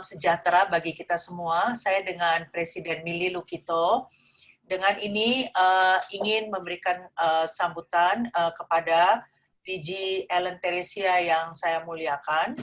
salam sejahtera bagi kita semua. Saya dengan Presiden Mili Lukito. Dengan ini ingin memberikan sambutan kepada DG Ellen Teresia yang saya muliakan,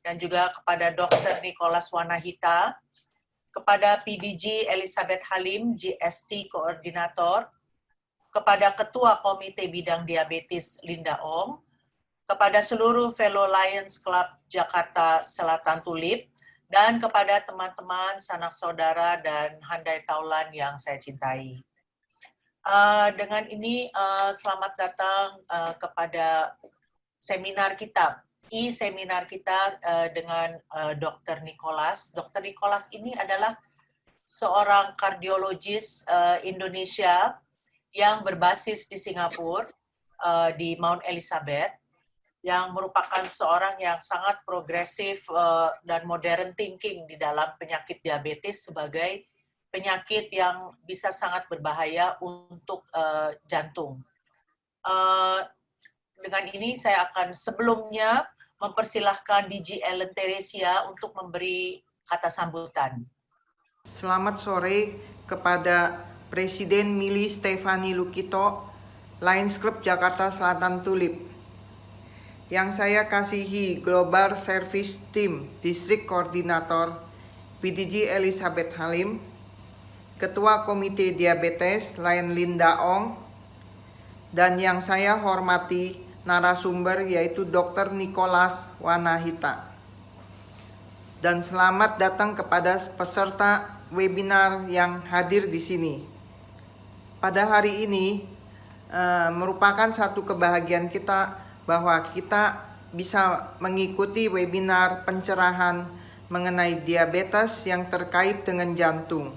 dan juga kepada Dr. Nicholas Wanahita, kepada PDG Elizabeth Halim, GST Koordinator, kepada Ketua Komite Bidang Diabetes Linda Ong, kepada seluruh fellow Lions Club Jakarta Selatan Tulip, dan kepada teman-teman, sanak saudara, dan handai taulan yang saya cintai. Dengan ini, selamat datang kepada seminar kita, e-seminar kita dengan Dr. Nicholas. Dr. Nicholas ini adalah seorang kardiologis Indonesia yang berbasis di Singapura, di Mount Elizabeth, yang merupakan seorang yang sangat progresif dan modern thinking di dalam penyakit diabetes sebagai penyakit yang bisa sangat berbahaya untuk jantung. Dengan ini saya akan sebelumnya mempersilahkan DG Ellen Teresia untuk memberi kata sambutan. Selamat sore kepada Presiden Mili Stefani Lukito, Lions Club Jakarta Selatan Tulip. Yang saya kasihi Global Service Team District Koordinator PDG Elizabeth Halim, Ketua Komite Diabetes Lion Linda Ong, dan yang saya hormati narasumber yaitu Dr. Nicholas Wanahita. Dan selamat datang kepada peserta webinar yang hadir di sini. Pada hari ini merupakan satu kebahagiaan kita bahwa kita bisa mengikuti webinar pencerahan mengenai diabetes yang terkait dengan jantung.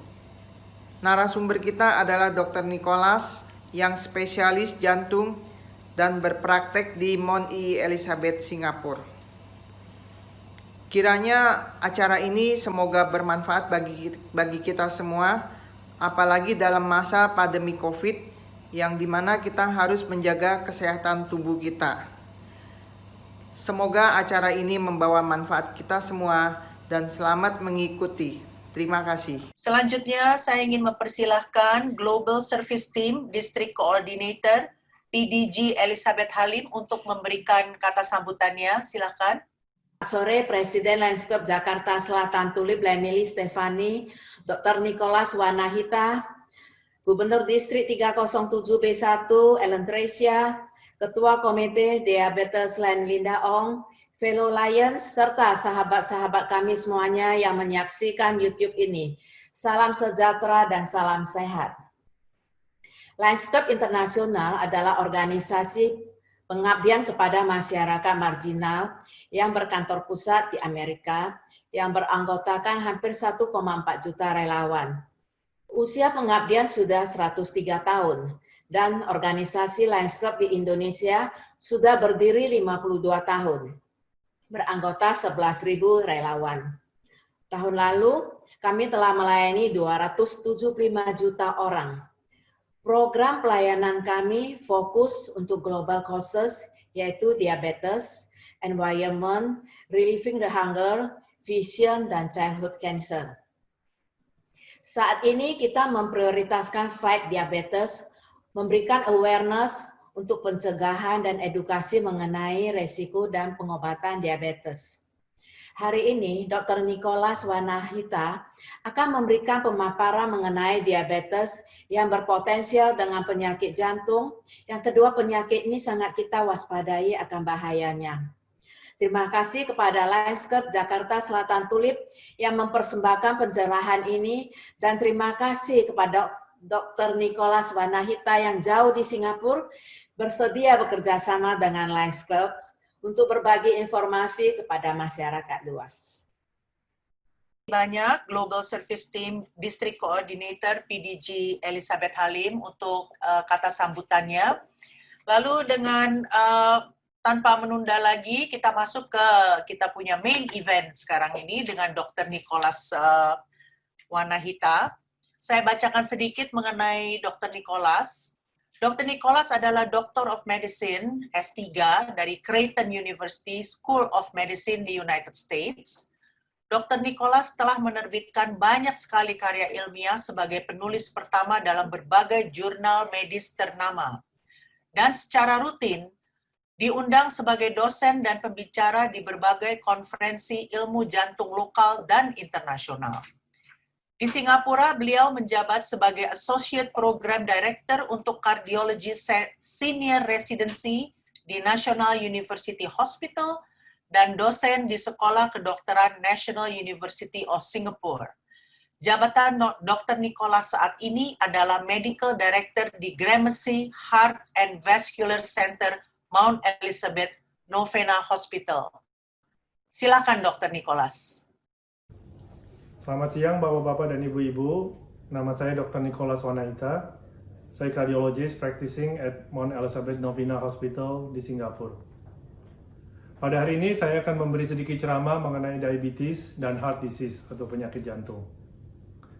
Narasumber kita adalah Dr. Nicholas yang spesialis jantung dan berpraktek di Mount Elizabeth, Singapura. Kiranya acara ini semoga bermanfaat bagi kita semua, apalagi dalam masa pandemi COVID yang dimana kita harus menjaga kesehatan tubuh kita. Semoga acara ini membawa manfaat kita semua dan selamat mengikuti. Terima kasih. Selanjutnya saya ingin mempersilahkan Global Service Team District Coordinator PDG Elizabeth Halim untuk memberikan kata sambutannya. Silakan. Sore Presiden Lions Club Jakarta Selatan Tulip Mili Stefani, Dr. Nicholas Wanahita, Gubernur Distrik 307B1 Ellen Teresia, Ketua Komite Diabetes Lion Linda Ong, fellow Lions, serta sahabat-sahabat kami semuanya yang menyaksikan YouTube ini. Salam sejahtera dan salam sehat. Lions Club Internasional adalah organisasi pengabdian kepada masyarakat marginal yang berkantor pusat di Amerika, yang beranggotakan hampir 1,4 juta relawan. Usia pengabdian sudah 103 tahun, dan organisasi Lions Club di Indonesia sudah berdiri 52 tahun, beranggota 11.000 relawan. Tahun lalu, kami telah melayani 275 juta orang. Program pelayanan kami fokus untuk global causes, yaitu diabetes, environment, relieving the hunger, vision, dan childhood cancer. Saat ini kita memprioritaskan fight diabetes, memberikan awareness untuk pencegahan dan edukasi mengenai resiko dan pengobatan diabetes. Hari ini, Dr. Nicholas Wanahita akan memberikan pemaparan mengenai diabetes yang berpotensial dengan penyakit jantung. Yang kedua, penyakit ini sangat kita waspadai akan bahayanya. Terima kasih kepada Lions Club Jakarta Selatan Tulip yang mempersembahkan pencerahan ini, dan terima kasih kepada Dr. Nicholas Wanahita yang jauh di Singapura bersedia bekerja sama dengan Lions Club untuk berbagi informasi kepada masyarakat luas. Banyak Global Service Team District Coordinator PDG Elizabeth Halim untuk kata sambutannya. Lalu dengan tanpa menunda lagi, kita masuk ke kita punya main event sekarang ini dengan Dr. Nicholas Wanahita. Saya bacakan sedikit mengenai Dr. Nicholas. Dr. Nicholas adalah Doctor of Medicine S3 dari Creighton University School of Medicine di United States. Dr. Nicholas telah menerbitkan banyak sekali karya ilmiah sebagai penulis pertama dalam berbagai jurnal medis ternama. Dan secara rutin, diundang sebagai dosen dan pembicara di berbagai konferensi ilmu jantung lokal dan internasional. Di Singapura, beliau menjabat sebagai Associate Program Director untuk Cardiology Senior Residency di National University Hospital dan dosen di Sekolah Kedokteran National University of Singapore. Jabatan Dr. Nicholas saat ini adalah Medical Director di Gramercy Heart and Vascular Center, Mount Elizabeth, Novena Hospital. Silakan Dr. Nicholas. Selamat siang Bapak-Bapak dan Ibu-Ibu. Nama saya Dr. Nicholas Wanahita. Saya cardiologist practicing at Mount Elizabeth Novena Hospital di Singapura. Pada hari ini saya akan memberi sedikit ceramah mengenai diabetes dan heart disease atau penyakit jantung.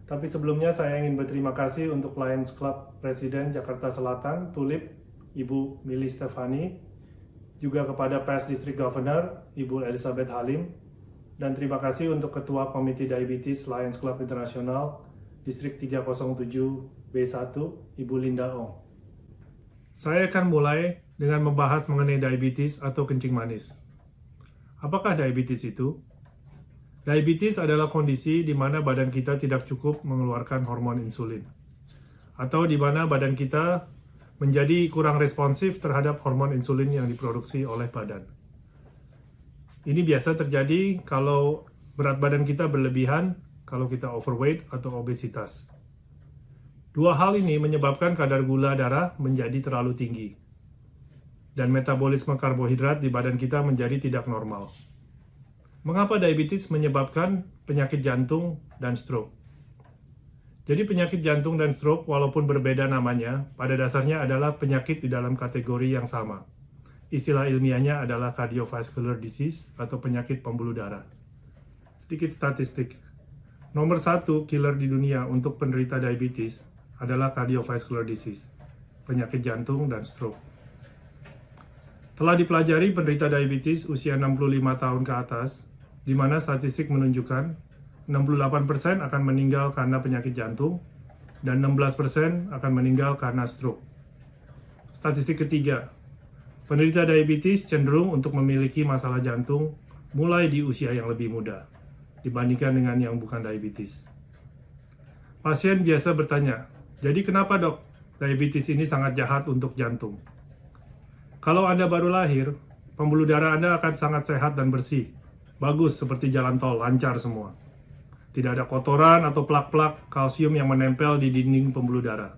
Tapi sebelumnya saya ingin berterima kasih untuk Lions Club Presiden Jakarta Selatan, Tulip, Ibu Millie Stefani, juga kepada Past District Governor, Ibu Elizabeth Halim, dan terima kasih untuk Ketua Komite Diabetes Lions Club Internasional, Distrik 307B1, Ibu Linda Ong. Saya akan mulai dengan membahas mengenai diabetes atau kencing manis. Apakah diabetes itu? Diabetes adalah kondisi di mana badan kita tidak cukup mengeluarkan hormon insulin, atau di mana badan kita menjadi kurang responsif terhadap hormon insulin yang diproduksi oleh badan. Ini biasa terjadi kalau berat badan kita berlebihan, kalau kita overweight atau obesitas. Dua hal ini menyebabkan kadar gula darah menjadi terlalu tinggi, dan metabolisme karbohidrat di badan kita menjadi tidak normal. Mengapa diabetes menyebabkan penyakit jantung dan stroke? Jadi penyakit jantung dan stroke walaupun berbeda namanya, pada dasarnya adalah penyakit di dalam kategori yang sama. Istilah ilmiahnya adalah cardiovascular disease atau penyakit pembuluh darah. Sedikit statistik. Nomor 1 killer di dunia untuk penderita diabetes adalah cardiovascular disease, penyakit jantung dan stroke. Telah dipelajari penderita diabetes usia 65 tahun ke atas, di mana statistik menunjukkan 68% akan meninggal karena penyakit jantung, dan 16% akan meninggal karena stroke. Statistik ketiga, penderita diabetes cenderung untuk memiliki masalah jantung mulai di usia yang lebih muda, dibandingkan dengan yang bukan diabetes. Pasien biasa bertanya, jadi kenapa dok, diabetes ini sangat jahat untuk jantung? Kalau Anda baru lahir, pembuluh darah Anda akan sangat sehat dan bersih. Bagus seperti jalan tol, lancar semua. Tidak ada kotoran atau plak-plak kalsium yang menempel di dinding pembuluh darah.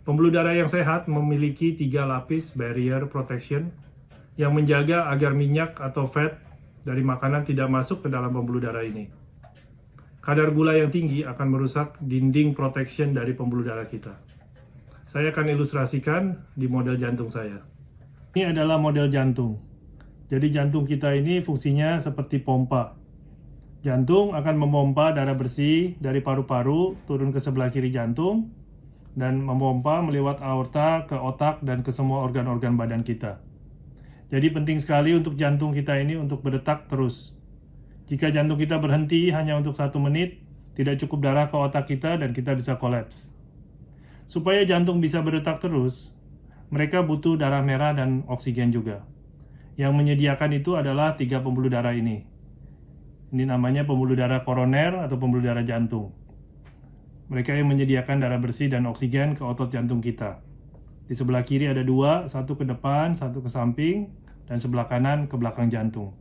Pembuluh darah yang sehat memiliki 3 lapis barrier protection yang menjaga agar minyak atau fat dari makanan tidak masuk ke dalam pembuluh darah ini. Kadar gula yang tinggi akan merusak dinding protection dari pembuluh darah kita. Saya akan ilustrasikan di model jantung saya. Ini adalah model jantung. Jadi jantung kita ini fungsinya seperti pompa. Jantung akan memompa darah bersih dari paru-paru turun ke sebelah kiri jantung dan memompa melewat aorta ke otak dan ke semua organ-organ badan kita. Jadi penting sekali untuk jantung kita ini untuk berdetak terus. Jika jantung kita berhenti hanya untuk 1 menit, tidak cukup darah ke otak kita dan kita bisa kolaps. Supaya jantung bisa berdetak terus, mereka butuh darah merah dan oksigen juga. Yang menyediakan itu adalah 3 pembuluh darah ini. Ini namanya pembuluh darah koroner atau pembuluh darah jantung. Mereka yang menyediakan darah bersih dan oksigen ke otot jantung kita. Di sebelah kiri ada 2, satu ke depan, satu ke samping, dan sebelah kanan ke belakang jantung.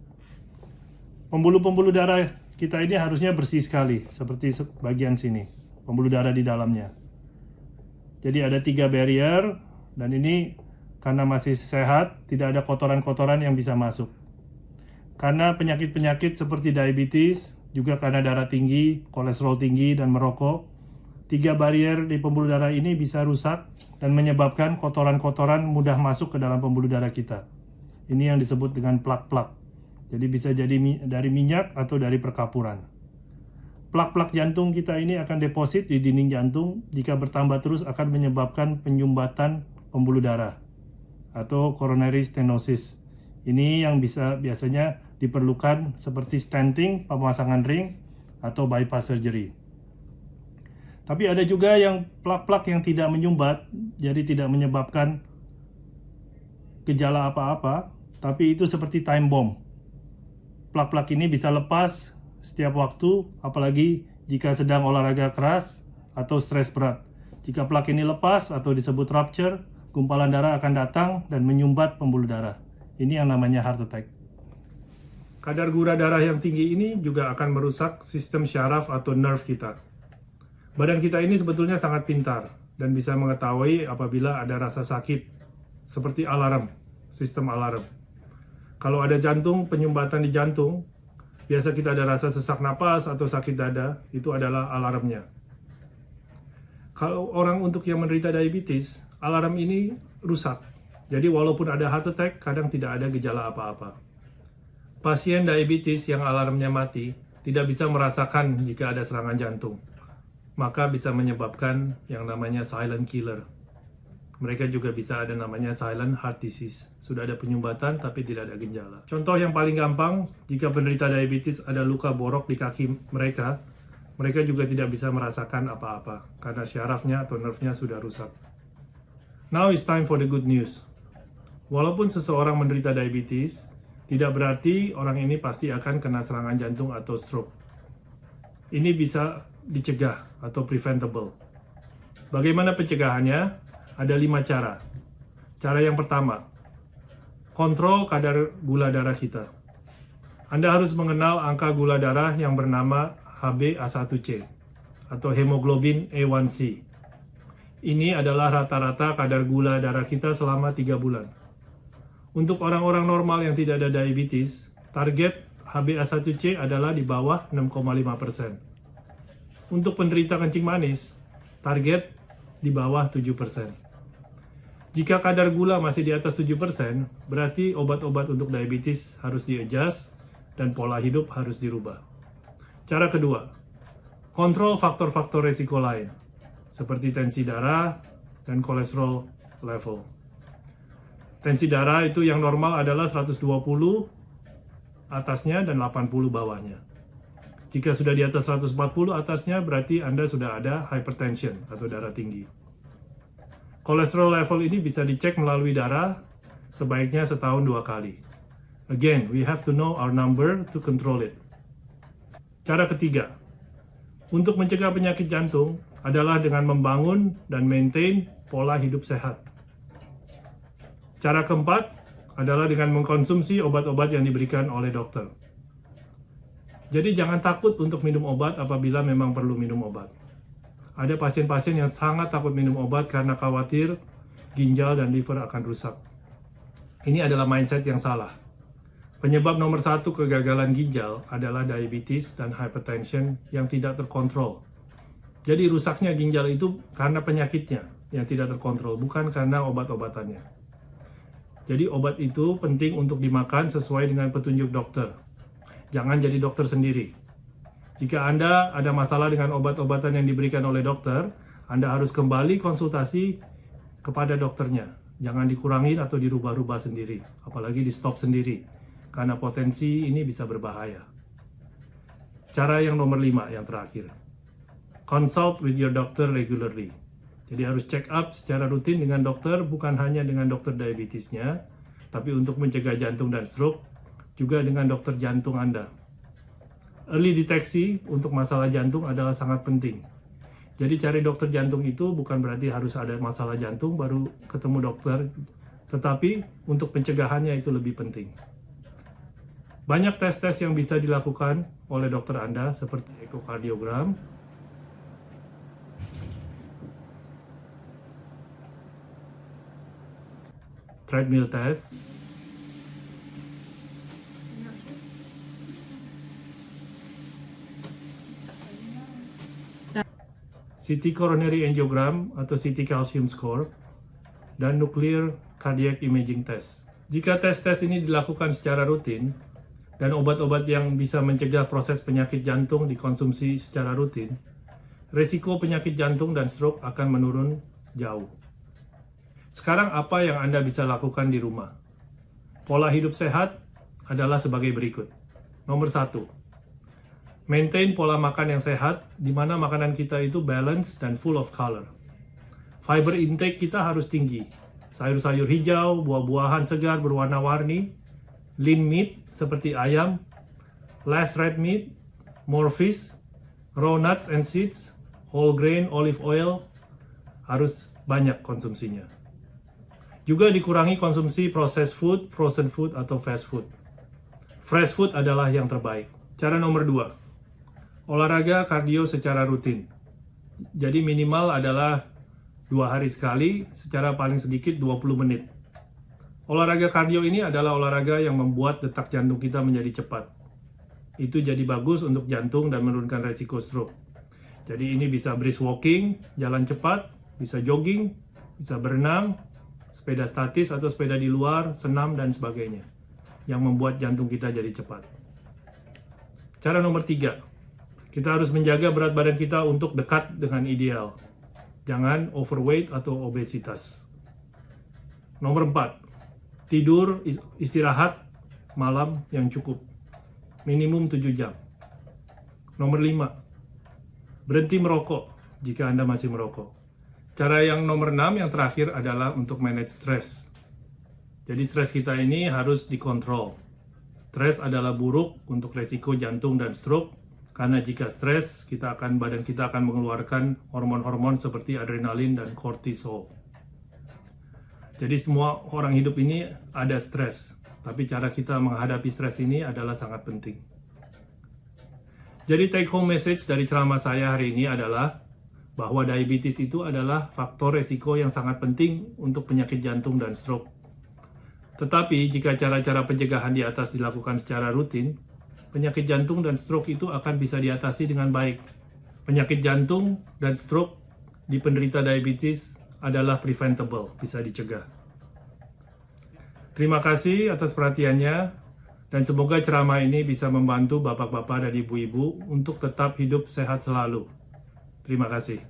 Pembuluh-pembuluh darah kita ini harusnya bersih sekali, seperti bagian sini, pembuluh darah di dalamnya. Jadi ada 3 barrier, dan ini karena masih sehat, tidak ada kotoran-kotoran yang bisa masuk. Karena penyakit-penyakit seperti diabetes, juga karena darah tinggi, kolesterol tinggi, dan merokok, 3 barrier di pembuluh darah ini bisa rusak dan menyebabkan kotoran-kotoran mudah masuk ke dalam pembuluh darah kita. Ini yang disebut dengan plak-plak. Jadi bisa jadi dari minyak atau dari perkapuran. Plak-plak jantung kita ini akan deposit di dinding jantung, jika bertambah terus akan menyebabkan penyumbatan pembuluh darah atau coronary stenosis. Ini yang biasanya diperlukan seperti stenting, pemasangan ring, atau bypass surgery. Tapi ada juga yang plak-plak yang tidak menyumbat, jadi tidak menyebabkan gejala apa-apa, tapi itu seperti time bomb. Plak-plak ini bisa lepas setiap waktu, apalagi jika sedang olahraga keras atau stres berat. Jika plak ini lepas atau disebut rupture, gumpalan darah akan datang dan menyumbat pembuluh darah. Ini yang namanya heart attack. Kadar gula darah yang tinggi ini juga akan merusak sistem syaraf atau nerve kita. Badan kita ini sebetulnya sangat pintar dan bisa mengetahui apabila ada rasa sakit, seperti alarm, sistem alarm. Kalau ada jantung, penyumbatan di jantung, biasa kita ada rasa sesak napas atau sakit dada, itu adalah alarmnya. Kalau orang untuk yang menderita diabetes, alarm ini rusak. Jadi walaupun ada heart attack, kadang tidak ada gejala apa-apa. Pasien diabetes yang alarmnya mati tidak bisa merasakan jika ada serangan jantung. Maka bisa menyebabkan yang namanya silent killer. Mereka juga bisa ada namanya silent heart disease. Sudah ada penyumbatan tapi tidak ada gejala. Contoh yang paling gampang, jika penderita diabetes ada luka borok di kaki mereka juga tidak bisa merasakan apa-apa karena syarafnya atau nerve-nya sudah rusak. Now it's time for the good news. Walaupun seseorang menderita diabetes, tidak berarti orang ini pasti akan kena serangan jantung atau stroke. Ini bisa dicegah atau preventable. Bagaimana pencegahannya? Ada 5 cara. Cara yang pertama, kontrol kadar gula darah kita. Anda harus mengenal angka gula darah yang bernama HbA1c atau hemoglobin A1c. Ini adalah rata-rata kadar gula darah kita selama 3 bulan. Untuk orang-orang normal yang tidak ada diabetes, target HbA1c adalah di bawah 6,5%. Untuk penderita kencing manis, target di bawah 7%. Jika kadar gula masih di atas 7%, berarti obat-obat untuk diabetes harus di-adjust dan pola hidup harus dirubah. Cara kedua, kontrol faktor-faktor risiko lain, seperti tensi darah dan kolesterol level. Tensi darah itu yang normal adalah 120 atasnya dan 80 bawahnya. Jika sudah di atas 140 atasnya, berarti Anda sudah ada hypertension atau darah tinggi. Kolesterol level ini bisa dicek melalui darah, sebaiknya setahun 2 kali. Again, we have to know our number to control it. Cara ketiga, untuk mencegah penyakit jantung adalah dengan membangun dan maintain pola hidup sehat. Cara keempat adalah dengan mengkonsumsi obat-obat yang diberikan oleh dokter. Jadi jangan takut untuk minum obat apabila memang perlu minum obat. Ada pasien-pasien yang sangat takut minum obat karena khawatir ginjal dan liver akan rusak. Ini adalah mindset yang salah. Penyebab nomor 1 kegagalan ginjal adalah diabetes dan hypertension yang tidak terkontrol. Jadi rusaknya ginjal itu karena penyakitnya yang tidak terkontrol, bukan karena obat-obatannya. Jadi obat itu penting untuk dimakan sesuai dengan petunjuk dokter. Jangan jadi dokter sendiri. Jika Anda ada masalah dengan obat-obatan yang diberikan oleh dokter, Anda harus kembali konsultasi kepada dokternya. Jangan dikurangi atau dirubah-rubah sendiri, apalagi di stop sendiri, karena potensi ini bisa berbahaya. Cara yang nomor 5, yang terakhir. Consult with your doctor regularly. Jadi harus check up secara rutin dengan dokter, bukan hanya dengan dokter diabetesnya, tapi untuk mencegah jantung dan stroke, juga dengan dokter jantung Anda. Early deteksi untuk masalah jantung adalah sangat penting. Jadi cari dokter jantung itu bukan berarti harus ada masalah jantung baru ketemu dokter, tetapi untuk pencegahannya itu lebih penting. Banyak tes-tes yang bisa dilakukan oleh dokter Anda seperti ekokardiogram, treadmill test, CT coronary angiogram atau CT calcium score, dan nuclear cardiac imaging test. Jika tes-tes ini dilakukan secara rutin, dan obat-obat yang bisa mencegah proses penyakit jantung dikonsumsi secara rutin, risiko penyakit jantung dan stroke akan menurun jauh. Sekarang apa yang Anda bisa lakukan di rumah? Pola hidup sehat adalah sebagai berikut. Nomor 1, maintain pola makan yang sehat, di mana makanan kita itu balanced dan full of color. Fiber intake kita harus tinggi. Sayur-sayur hijau, buah-buahan segar berwarna-warni, lean meat seperti ayam, less red meat, more fish, raw nuts and seeds, whole grain, olive oil, harus banyak konsumsinya. Juga dikurangi konsumsi processed food, frozen food, atau fast food. Fresh food adalah yang terbaik. Cara nomor 2, olahraga kardio secara rutin. Jadi minimal adalah 2 hari sekali, secara paling sedikit 20 menit. Olahraga kardio ini adalah olahraga yang membuat detak jantung kita menjadi cepat. Itu jadi bagus untuk jantung dan menurunkan resiko stroke. Jadi ini bisa brisk walking, jalan cepat, bisa jogging, bisa berenang, sepeda statis atau sepeda di luar, senam, dan sebagainya, yang membuat jantung kita jadi cepat. Cara nomor 3, kita harus menjaga berat badan kita untuk dekat dengan ideal. Jangan overweight atau obesitas. Nomor 4, tidur istirahat malam yang cukup, minimum 7 jam. Nomor 5, berhenti merokok jika Anda masih merokok. Cara yang nomor 6 yang terakhir adalah untuk manage stres. Jadi stres kita ini harus dikontrol. Stres adalah buruk untuk resiko jantung dan stroke, karena jika stres, badan kita akan mengeluarkan hormon-hormon seperti adrenalin dan kortisol. Jadi semua orang hidup ini ada stres, tapi cara kita menghadapi stres ini adalah sangat penting. Jadi take home message dari ceramah saya hari ini adalah bahwa diabetes itu adalah faktor resiko yang sangat penting untuk penyakit jantung dan stroke. Tetapi jika cara-cara pencegahan di atas dilakukan secara rutin, penyakit jantung dan stroke itu akan bisa diatasi dengan baik. Penyakit jantung dan stroke di penderita diabetes adalah preventable, bisa dicegah. Terima kasih atas perhatiannya, dan semoga ceramah ini bisa membantu bapak-bapak dan ibu-ibu untuk tetap hidup sehat selalu. Terima kasih.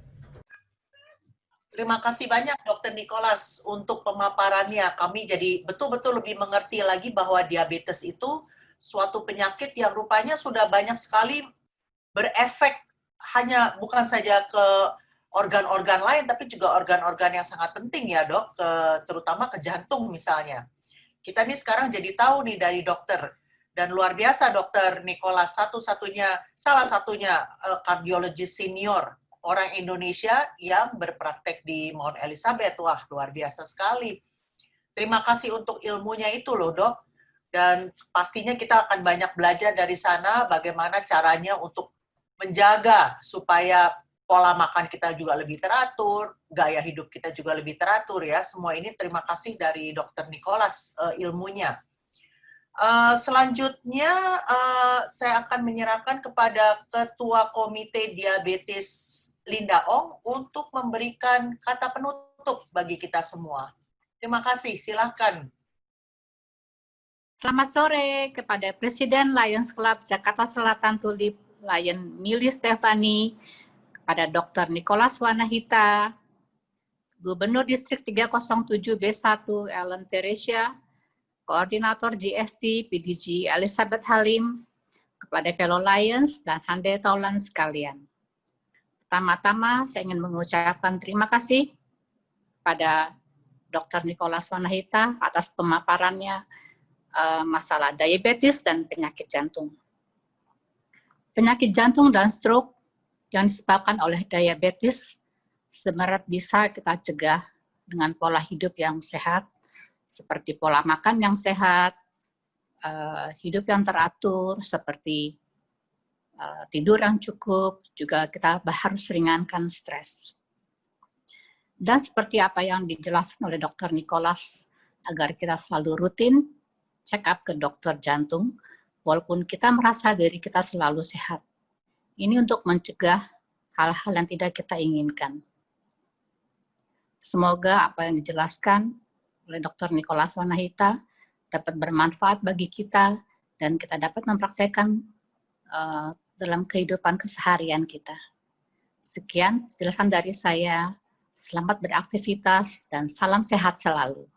Terima kasih banyak Dr. Nicholas untuk pemaparannya. Kami jadi betul-betul lebih mengerti lagi bahwa diabetes itu suatu penyakit yang rupanya sudah banyak sekali berefek bukan saja ke organ-organ lain, tapi juga organ-organ yang sangat penting ya dok, terutama ke jantung misalnya. Kita nih sekarang jadi tahu nih dari dokter, dan luar biasa Dr. Nicholas, salah satunya kardiologis senior orang Indonesia yang berpraktek di Mount Elizabeth. Wah, luar biasa sekali. Terima kasih untuk ilmunya itu loh dok. Dan pastinya kita akan banyak belajar dari sana bagaimana caranya untuk menjaga supaya pola makan kita juga lebih teratur, gaya hidup kita juga lebih teratur ya. Semua ini terima kasih dari Dr. Nicholas ilmunya. Selanjutnya saya akan menyerahkan kepada Ketua Komite Diabetes Linda Ong untuk memberikan kata penutup bagi kita semua. Terima kasih, silakan. Selamat sore kepada Presiden Lions Club Jakarta Selatan Tulip, Lion Millie Stefani, kepada Dr. Nicholas Wanahita, Gubernur Distrik 307B1 Ellen Teresia, Koordinator GST PDG Elizabeth Halim, kepada fellow Lions dan handai taulan sekalian. Pertama-tama saya ingin mengucapkan terima kasih pada Dr. Nicholas Wanahita atas pemaparannya masalah diabetes dan penyakit jantung. Penyakit jantung dan stroke yang disebabkan oleh diabetes sebenarnya bisa kita cegah dengan pola hidup yang sehat, seperti pola makan yang sehat, hidup yang teratur, seperti tidur yang cukup, juga kita harus ringankan stres. Dan seperti apa yang dijelaskan oleh Dr. Nicholas, agar kita selalu rutin check up ke dokter jantung, walaupun kita merasa diri kita selalu sehat. Ini untuk mencegah hal-hal yang tidak kita inginkan. Semoga apa yang dijelaskan oleh Dr. Nicholas Wanahita dapat bermanfaat bagi kita dan kita dapat mempraktekkan dalam kehidupan keseharian kita. Sekian penjelasan dari saya. Selamat beraktivitas dan salam sehat selalu.